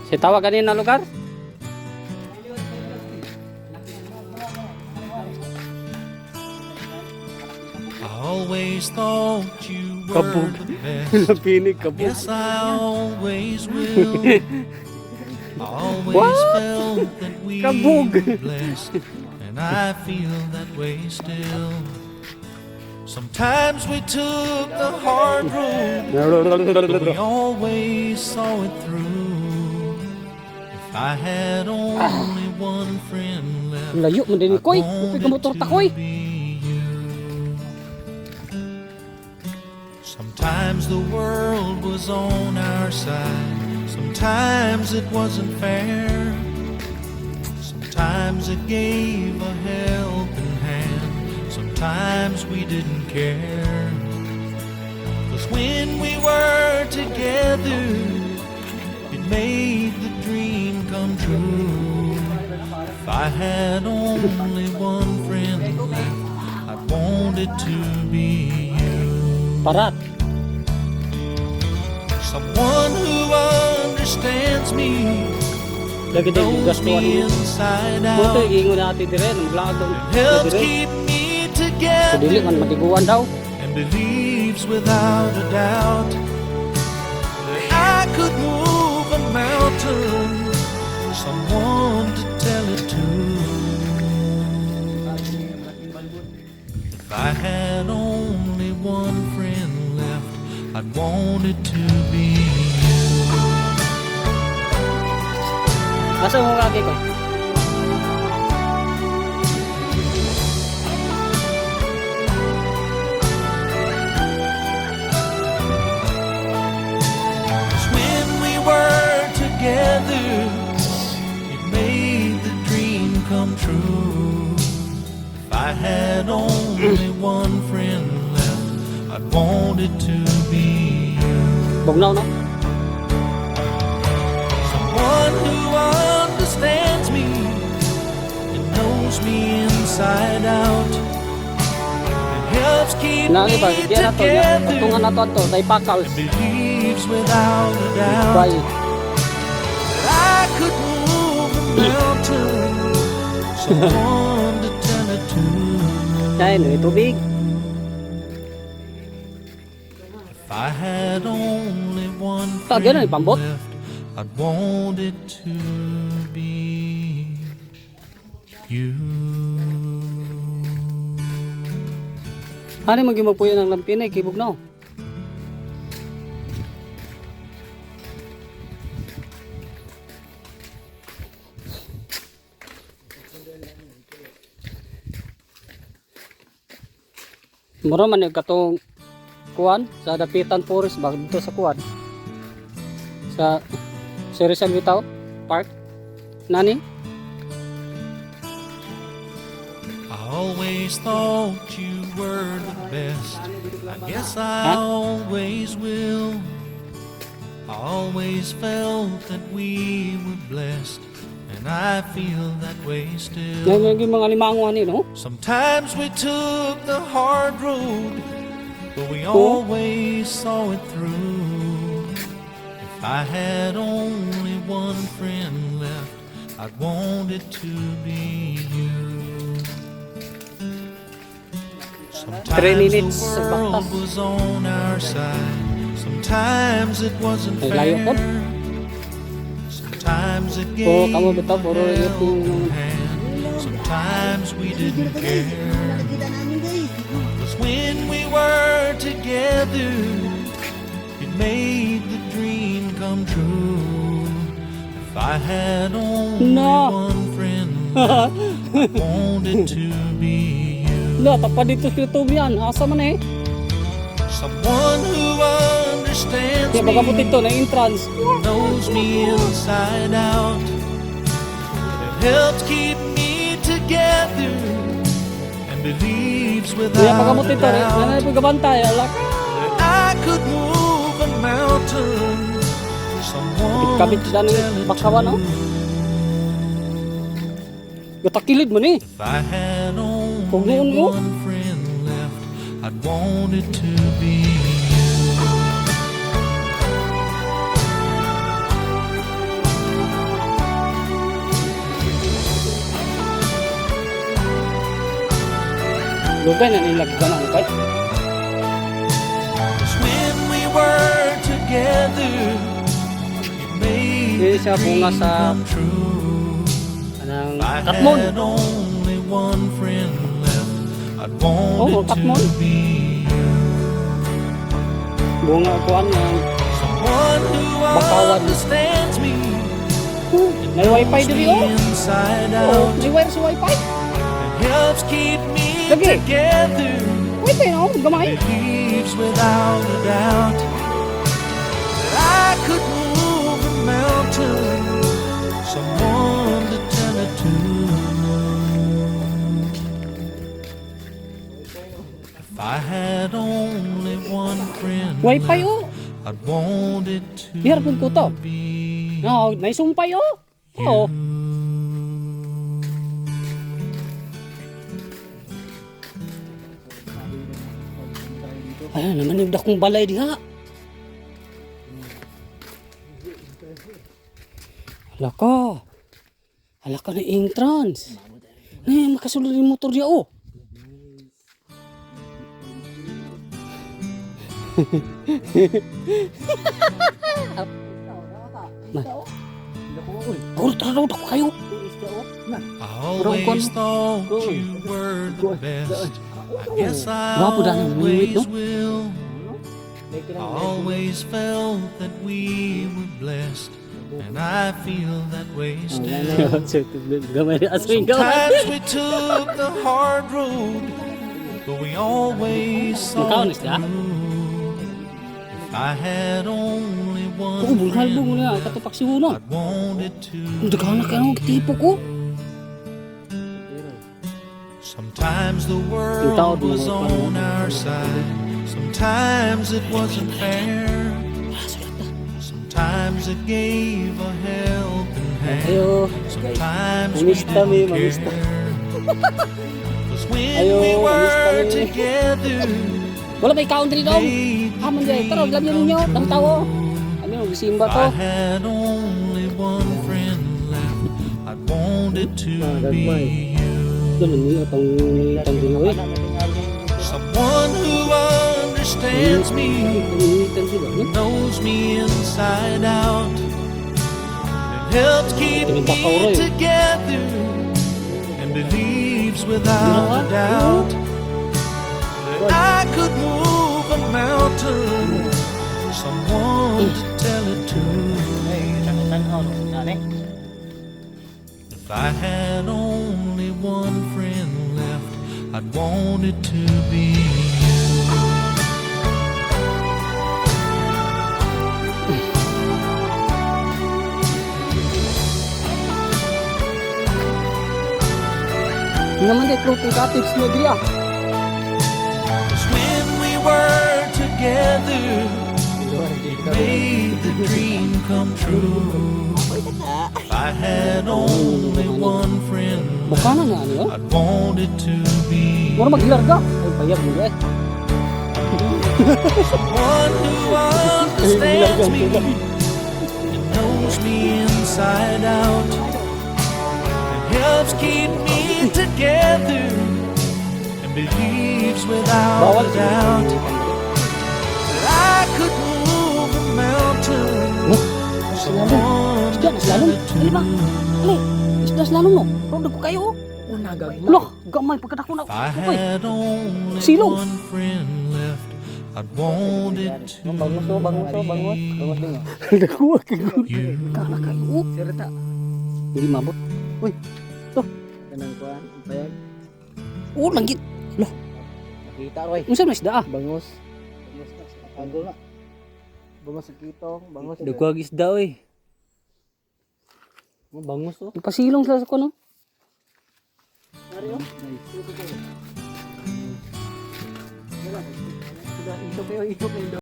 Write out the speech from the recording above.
Si tawag ganin na lugar? I always thought you were Kabog. the best. Lapinig kabog. Yes, I always will. I always What? felt that we Kabog. were blessed, and I feel that way still. Sometimes we took the hard road, but we always saw it through. If I had only one friend left, Layo man din I koy. wanted Upay ka motor ta koy. to be you. Sometimes the world was on our side, sometimes it wasn't fair. Sometimes it gave a helping hand, sometimes we didn't care. 'Cause when we were together, it made the dream come true. If I had only one friend left, I wanted to be you. Parat. Someone who understands me, Lagi din yung knows gastuan me mo. inside Moto out, iingon natin dire nang vlog daw. helps Dire. keep me Sa dili man together, matiguan daw. and believes without a doubt that I could move a mountain, someone to tell it to. If I had only one friend left, I'd want it to be you. Asa mo lagi ko? When we were together, it made the dream come true. If I had only one friend left, I'd want it to be you. Bugnaw no? Someone who understands me and knows me inside out, and helps keep Nani ba me diya na to ya. Patungan na together, to tay pakals. believes without a doubt Bye. I could move a mountain, someone to tell it to. Ay, no tubig. If I had only one Tagay na friend ipambot. left, I'd want it to be you. Hani magi magpuyo ng lampinay kay bugnaw. Mura man yung katong kuwan sa Dapitan Forest ba dito sa kuwan sa Rizal Witao Park nani I always thought you were the best. I guess I always will. I always felt that we were blessed, and I feel that way still. yung mga limango ani no Sometimes we took the hard road, but we always saw it through. If I had only one friend left, I'd want it to be you. 3 Sometimes minutes the sa world baktas. was on our side, sometimes it wasn't Ay, layo po. fair. Sometimes it Puro gave kamo bitaw, a puro yung helping hand, sometimes we didn't care. 'Cause when we were together, it made the dream come true. If I had only No. one friend left, I wanted to be you. Lo, tapad dito sa YouTube yan. Asa man eh. Someone who understands Kaya baka puti me, to na entrance. knows me inside out, and helps keep me together, and believes Kaya without baka a puti to eh. doubt Nanay pagkabantay. Alak. that I could move a mountain, someone Kabit to siya ng tell it bakawan no. to. Gatakilid mo ni. If I had Kung only noon mo. one friend left, I'd want it to be you. Dugay na nilag ka na kay. 'Cause when we were together, it made Hindi the siya bunga dream sa come true. anang If I katmon. had only one friend left, I'd want Oh, it katmon. to be you. Bunga kuan nga. Someone who Bakawan. understands me, May wifi diri oh. inside Oh, out, may wire sa wifi. and helps keep me Lagi. together. Wifi no, gamay. Believes without a doubt that I could move a mountain. Someone to tell it to. If I had only one friend, Wifi oh. I'd want it to Dihar pud ko to. be No, may sumpay oh. Oo. Ayan naman yung dakong balay diha. Hala ka. Hala ka na entrance. Makasulod yung motor diya oh. Oh, tara daw kayo. I always thought you were the best. I guess I Gwapo dahil ng minute, no? always will. I always felt that we were blessed, and I feel that way still. Gamay na aswing Sometimes we took the hard road, but we always saw Magkaon it isda? through. If I had only Oo, one bulhalbo mo friend na. left, Katupak si Hunon. I'd want it to Ang daghan na kayo ng tipo ko. Sometimes the Yung tao, world was on our side. Sometimes it wasn't fair. Sometimes it gave a helping hand. Ayo. Sometimes we Mamista mi, didn't mamista. care. 'Cause when Ayo, we were mamista mi. together, Wala may country daw. made Haman the dyan. Tara, dream lagyan ninyo. come Ang tao. true. Ano yung simba If to? I had only one friend left, I'd want it to be you. Ganun niyo itong dinoy. Someone who understands me, knows me inside out, and helps keep me together, and believes without a doubt that I could move a mountain. Someone to tell it to. If I had only one friend left, I'd want it to be you. Naman dahil fruity cottage mo diya. 'Cause when we were together, it made the dream come true. If I had only one friend Buka na left, nga ano. I'd want it to be Mura maghilarga. Ay, payag mo eh. someone who understands me and knows me inside out, and helps keep me together, and believes without a doubt that I could move a mountain. Someone Isda, to mas tell lalong. it Ano ba? to. Isda, mas lalong no. Rodo ko kayo. Loh, gamay pagkatako na. If I Uy, had only Silong. one friend left, I'd want it to Nakuha kayo. be you. Kala kayo. Hindi mabot. Uy, to. Kanang kuan, payag. Oo, langgit. Loh, Nakita roy. unsa na isda ah? Bangus. Bangus na sa agol na. Bangus sa kitong, bangus. Dagwag isda oy. Bangus oh. Pasilong sila sa kuno. Dari oh. Ito kayo, ito kayo.